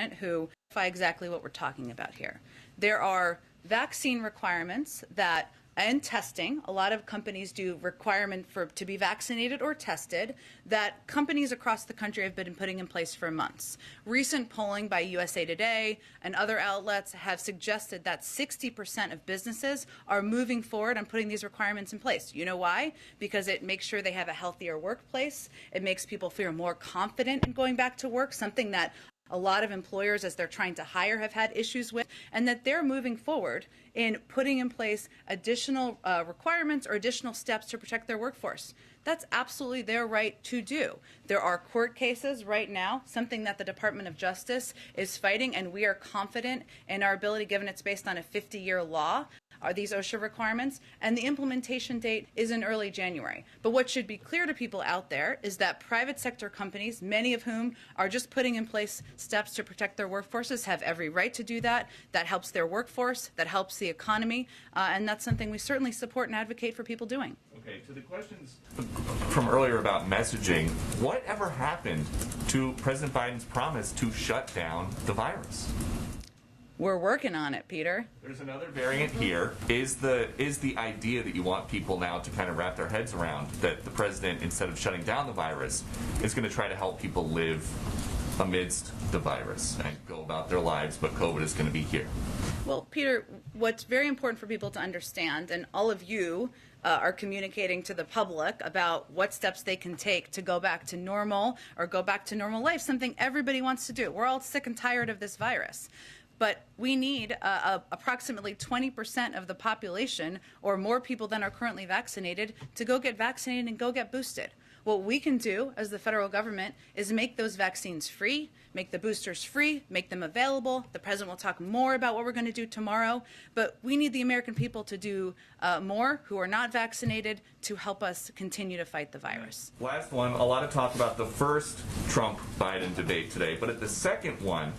president who clarify exactly what we're talking about here. There are vaccine requirements that, and testing, a lot of companies do requirement to be vaccinated or tested, that companies across the country have been putting in place for months. Recent polling by USA Today and other outlets have suggested that 60% of businesses are moving forward on putting these requirements in place. You know why? Because it makes sure they have a healthier workplace. It makes people feel more confident in going back to work, something that a lot of employers, as they're trying to hire, have had issues with, and that they're moving forward in putting in place additional requirements or additional steps to protect their workforce. That's absolutely their right to do. There are court cases right now, something that the Department of Justice is fighting, and we are confident in our ability, given it's based on a 50-year law, are these OSHA requirements, and the implementation date is in early January. But what should be clear to people out there is that private sector companies, many of whom are just putting in place steps to protect their workforces, have every right to do that. That helps their workforce, that helps the economy, and that's something we certainly support and advocate for people doing. Okay, to the questions from earlier about messaging, whatever happened to President Biden's promise to shut down the virus? We're working on it, Peter. There's another variant here. Is the idea that you want people now to kind of wrap their heads around that the president, instead of shutting down the virus, is going to try to help people live amidst the virus and go about their lives, but COVID is going to be here? Well, Peter, what's very important for people to understand, and all of you are communicating to the public about what steps they can take to go back to normal or go back to normal life, something everybody wants to do. We're all sick and tired of this virus. But we need approximately 20% of the population, or more people than are currently vaccinated, to go get vaccinated and go get boosted. What we can do as the federal government is make those vaccines free, make the boosters free, make them available. The president will talk more about what we're going to do tomorrow, but we need the American people to do more who are not vaccinated to help us continue to fight the virus. Last one, a lot of talk about the first Trump-Biden debate today, but at the second one,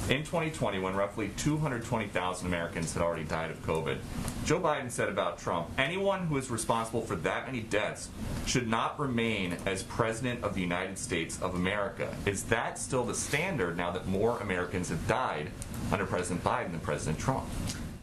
in 2020, when roughly 220,000 Americans had already died of COVID, Joe Biden said about Trump, anyone who is responsible for that many deaths should not remain as President of the United States of America. Is that still the standard now that more Americans have died under President Biden than President Trump?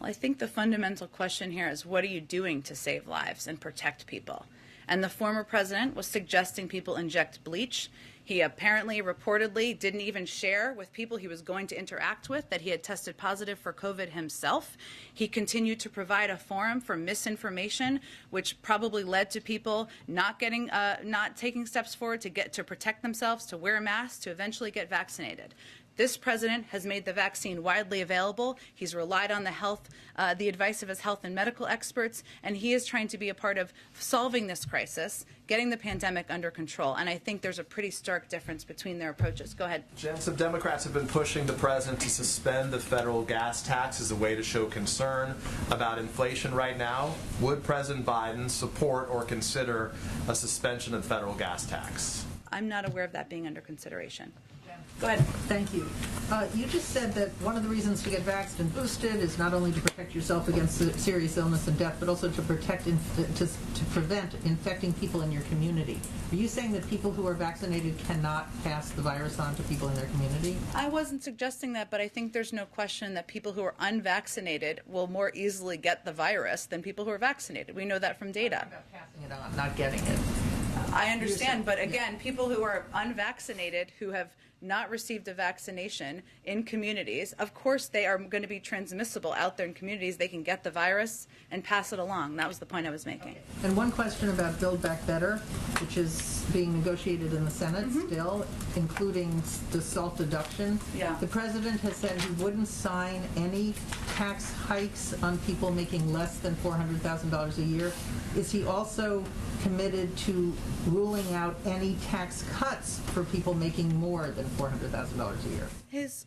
Well, I think the fundamental question here is, what are you doing to save lives and protect people? And the former president was suggesting people inject bleach. He apparently, reportedly, didn't even share with people he was going to interact with that he had tested positive for COVID himself. He continued to provide a forum for misinformation, which probably led to people not taking steps forward to protect themselves, to wear masks, to eventually get vaccinated. This president has made the vaccine widely available. He's relied on the advice of his health and medical experts, and he is trying to be a part of solving this crisis, getting the pandemic under control. And I think there's a pretty stark difference between their approaches. Go ahead. Jen, some Democrats have been pushing the president to suspend the federal gas tax as a way to show concern about inflation right now. Would President Biden support or consider a suspension of the federal gas tax? I'm not aware of that being under consideration. Go ahead. Thank you. You just said that one of the reasons to get vaxxed and boosted is not only to protect yourself against serious illness and death, but also to prevent infecting people in your community. Are you saying that people who are vaccinated cannot pass the virus on to people in their community? I wasn't suggesting that, but I think there's no question that people who are unvaccinated will more easily get the virus than people who are vaccinated. We know that from data. I'm about passing it on, not getting it. I understand, but again, people who are unvaccinated, who have not received a vaccination in communities, of course they are going to be transmissible out there in communities. They can get the virus and pass it along. That was the point I was making. Okay. And one question about Buildback Better, which is being negotiated in the Senate still, including the SALT deduction. Yeah. The president has said he wouldn't sign any tax hikes on people making less than $400,000 a year. Is he also committed to ruling out any tax cuts for people making more than $400,000 a year? His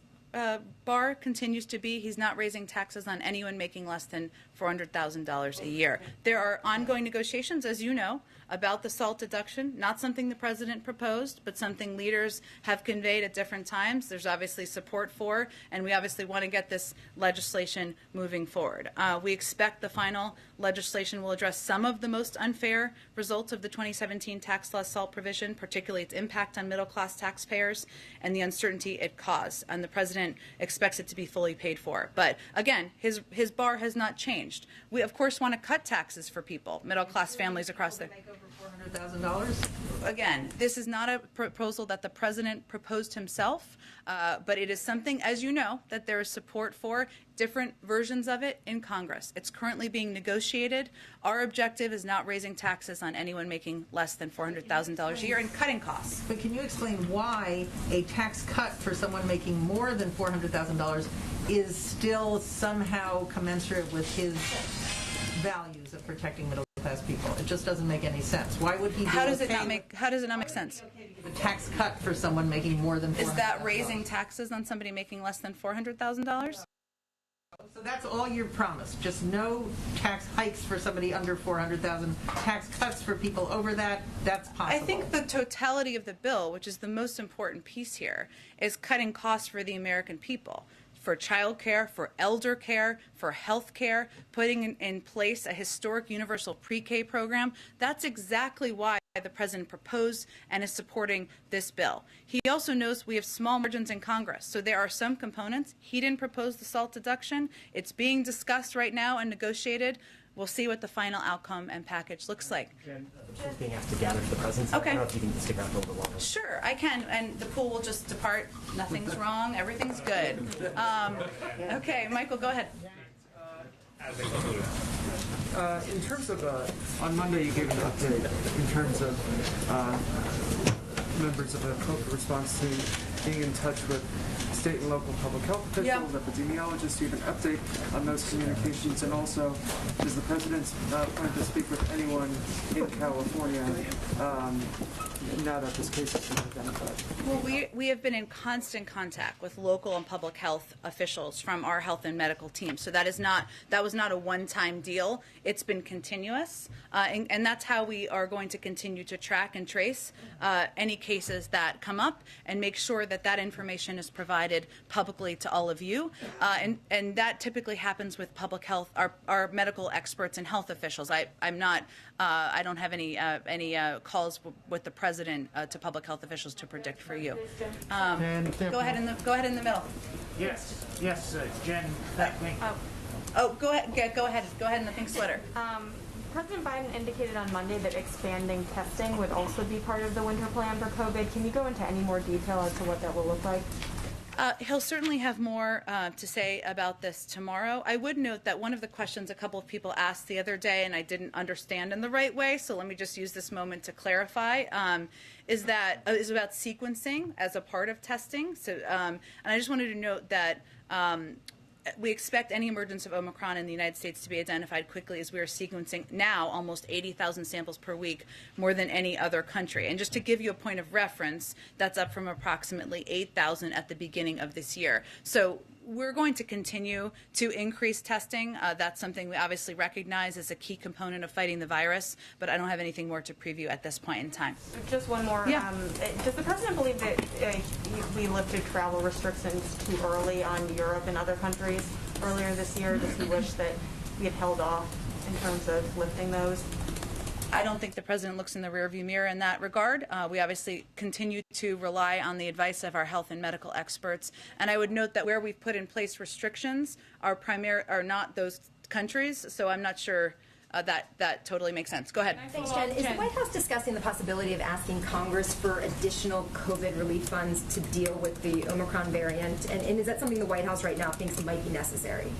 bar continues to be he's not raising taxes on anyone making less than $400,000 a year. There are ongoing negotiations, as you know, about the SALT deduction, not something the president proposed, but something leaders have conveyed at different times. There's obviously support for, and we obviously want to get this legislation moving forward. We expect the final legislation will address some of the most unfair results of the 2017 tax law SALT provision, particularly its impact on middle-class taxpayers and the uncertainty it caused. And the president president expects it to be fully paid for. But again, his bar has not changed. We, of course, want to cut taxes for people, middle-class families across the... Make over $400,000? Again, this is not a proposal that the president proposed himself, but it is something, as you know, that there is support for different versions of it in Congress. It's currently being negotiated. Our objective is not raising taxes on anyone making less than $400,000 a year and cutting costs. But can you explain why a tax cut for someone making more than $400,000 is still somehow commensurate with his values of protecting middle-class people? It just doesn't make any sense. Why would he? How does it not make sense? A tax cut for someone making more than $400,000. Is that raising taxes on somebody making less than $400,000? So that's all you're promised. Just no tax hikes for somebody under $400,000. Tax cuts for people over that. That's possible. I think the totality of the bill, which is the most important piece here, is cutting costs for the American people. For child care, for elder care, for health care, putting in place a historic universal pre-K program. That's exactly why the president proposed and is supporting this bill. He also knows we have small margins in Congress, so there are some components. He didn't propose the SALT deduction. It's being discussed right now and negotiated. We'll see what the final outcome and package looks like. Jen, she's being asked to gather for the presidency. Okay. I don't know if you can stick around for a little longer. Sure, I can, and the pool will just depart. Nothing's wrong. Everything's good. Okay, Michael, go ahead. In terms of, on Monday you gave an update in terms of members of the COVID response team being in touch with state and local public health officials, epidemiologists. Do you have an update on those communications? And also, does the president plan to speak with anyone in California now that this case has been identified? Well, we have been in constant contact with local and public health officials from our health and medical team. So that was not a one-time deal. It's been continuous, and that's how we are going to continue to track and trace any cases that come up and make sure that that information is provided publicly to all of you. And that typically happens with public health, our medical experts and health officials. I don't have any calls with the president to public health officials to predict for you. Go ahead in the middle. Yes, Jen. Go ahead in the pink sweater. President Biden indicated on Monday that expanding testing would also be part of the winter plan for COVID. Can you go into any more detail as to what that will look like? He'll certainly have more to say about this tomorrow. I would note that one of the questions a couple of people asked the other day, and I didn't understand in the right way, so let me just use this moment to clarify, is about sequencing as a part of testing. So, and I just wanted to note that we expect any emergence of Omicron in the United States to be identified quickly, as we are sequencing now almost 80,000 samples per week, more than any other country. And just to give you a point of reference, that's up from approximately 8,000 at the beginning of this year. So we're going to continue to increase testing. That's something we obviously recognize as a key component of fighting the virus, but I don't have anything more to preview at this point in time. Just one more. Yeah. Does the president believe that we lifted travel restrictions too early on Europe and other countries earlier this year? Does he wish that we had held off in terms of lifting those? I don't think the president looks in the rearview mirror in that regard. We obviously continue to rely on the advice of our health and medical experts. And I would note that where we've put in place restrictions are not those countries. So I'm not sure that totally makes sense. Go ahead. Thanks, Jen. Is the White House discussing the possibility of asking Congress for additional COVID relief funds to deal with the Omicron variant? And is that something the White House right now thinks might be necessary?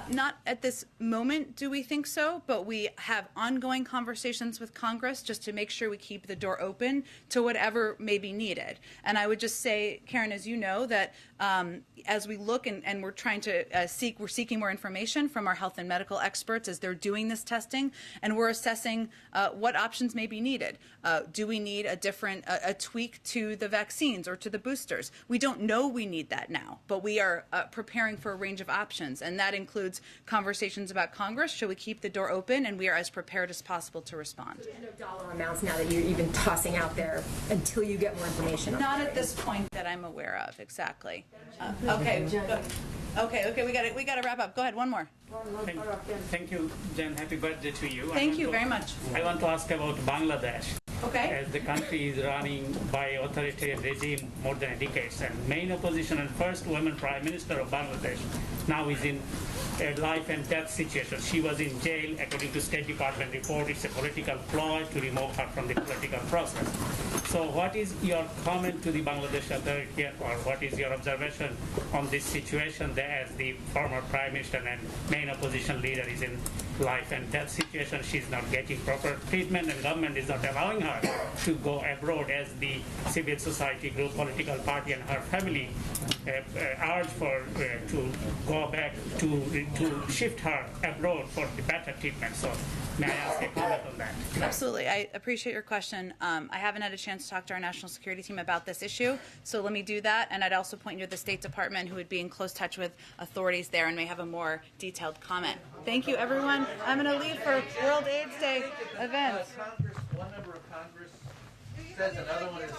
Not at this moment do we think so, but we have ongoing conversations with Congress just to make sure we keep the door open to whatever may be needed. And I would just say, Karen, as you know, that as we look and we're trying to we're seeking more information from our health and medical experts as they're doing this testing, and we're assessing what options may be needed. Do we need a tweak to the vaccines or to the boosters? We don't know we need that now, but we are preparing for a range of options, and that includes conversations about Congress. Should we keep the door open? And we are as prepared as possible to respond. No dollar amounts now that you're even tossing out there until you get more information. Not at this point that I'm aware of. Exactly. Okay. We got to wrap up. Go ahead. One more. Thank you, Jen. Happy birthday to you. Thank you very much. I want to ask about Bangladesh. Okay. As the country is running by authoritarian regime more than a decade, and main opposition and first woman prime minister of Bangladesh now is in a life and death situation. She was in jail, according to State Department report. It's a political ploy to remove her from the political process. So what is your comment to the Bangladesh authority, or what is your observation on this situation that as the former prime minister and main opposition leader is in life and death situation, she's not getting proper treatment and government is not allowing her to go abroad as the civil society group, political party and her family urge for to go back to shift her abroad for the better treatment. So may I ask a comment on that? Absolutely. I appreciate your question. I haven't had a chance to talk to our national security team about this issue, so let me do that. And I'd also point you to the State Department, who would be in close touch with authorities there and may have a more detailed comment. Thank you, everyone. I'm going to leave for World AIDS Day events. One member of Congress says another one is